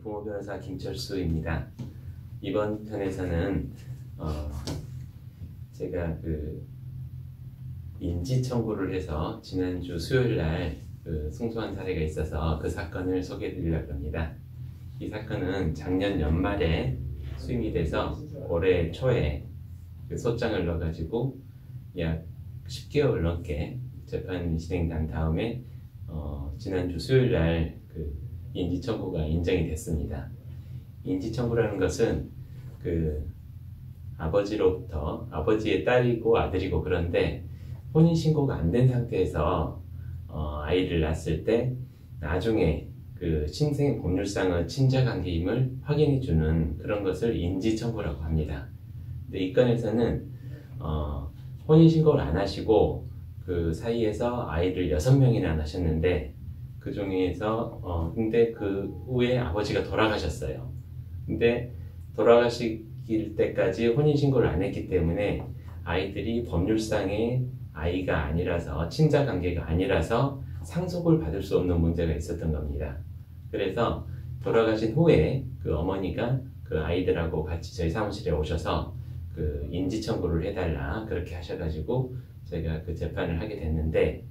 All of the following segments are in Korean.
부모 변호사 김철수입니다. 이번 편에서는 제가 인지 청구를 해서 지난주 수요일 날 승소한 사례가 있어서 그 사건을 소개해 드리려고 합니다. 이 사건은 작년 연말에 수임이 돼서 올해 초에 소장을 넣어가지고 약 10개월 넘게 재판이 진행된 다음에 지난주 수요일 날 인지 청구가 인정이 됐습니다. 인지 청구라는 것은 아버지로부터, 아버지의 딸이고 아들이고, 그런데 혼인 신고가 안 된 상태에서 아이를 낳았을 때 나중에 신생 법률상의 친자 관계임을 확인해 주는 그런 것을 인지 청구라고 합니다. 근데 이 건에서는 혼인 신고를 안 하시고 그 사이에서 아이를 6명이나 낳으셨는데, 그 중에서 근데 그 후에 아버지가 돌아가셨어요. 근데 돌아가실 때까지 혼인 신고를 안 했기 때문에 아이들이 법률상의 아이가 아니라서, 친자 관계가 아니라서 상속을 받을 수 없는 문제가 있었던 겁니다. 그래서 돌아가신 후에 어머니가 아이들하고 같이 저희 사무실에 오셔서 인지 청구를 해달라 그렇게 하셔가지고 저희가 재판을 하게 됐는데,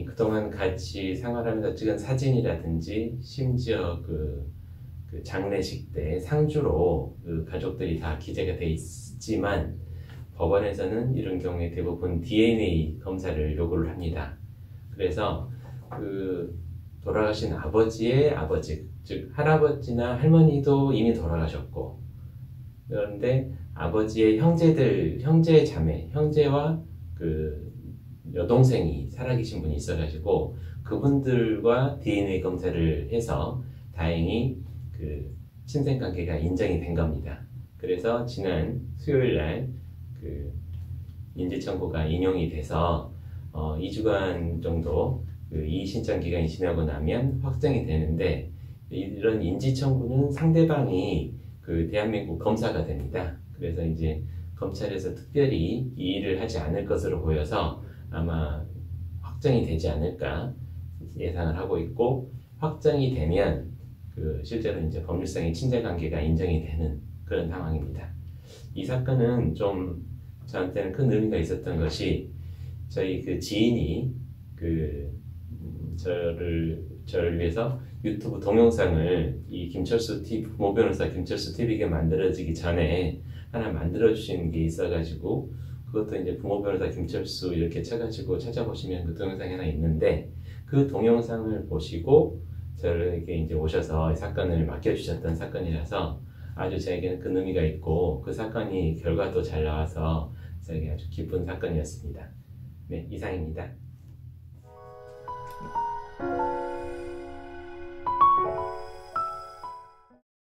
그동안 같이 생활하면서 찍은 사진이라든지 심지어 장례식 때 상주로 가족들이 다 기재가 돼 있지만, 법원에서는 이런 경우에 대부분 DNA 검사를 요구를 합니다. 그래서 돌아가신 아버지의 아버지, 즉 할아버지나 할머니도 이미 돌아가셨고, 그런데 아버지의 형제 자매, 형제와 여동생이 살아계신 분이 있어가지고 그분들과 DNA 검사를 해서 다행히 친생관계가 인정이 된 겁니다. 그래서 지난 수요일 날 인지청구가 인용이 돼서 2주간 정도 이의신청 기간이 지나고 나면 확정이 되는데, 이런 인지청구는 상대방이 대한민국 검사가 됩니다. 그래서 이제 검찰에서 특별히 이 일을 하지 않을 것으로 보여서 아마 확정이 되지 않을까 예상을 하고 있고, 확정이 되면 실제로 이제 법률상의 친자관계가 인정이 되는 그런 상황입니다. 이 사건은 좀 저한테는 큰 의미가 있었던 것이, 저희 지인이 저를 위해서 유튜브 동영상을 이 김철수 TV, 부모 변호사 김철수 TV가 만들어지기 전에 하나 만들어 주신 게 있어가지고, 그것도 이제 부모 변호사 김철수 이렇게 쳐가지고 찾아보시면 그 동영상이 하나 있는데, 그 동영상을 보시고 저에게 이제 오셔서 이 사건을 맡겨주셨던 사건이라서 아주 저에게는 큰 의미가 있고, 그 사건이 결과도 잘 나와서 저에게 아주 기쁜 사건이었습니다. 네, 이상입니다.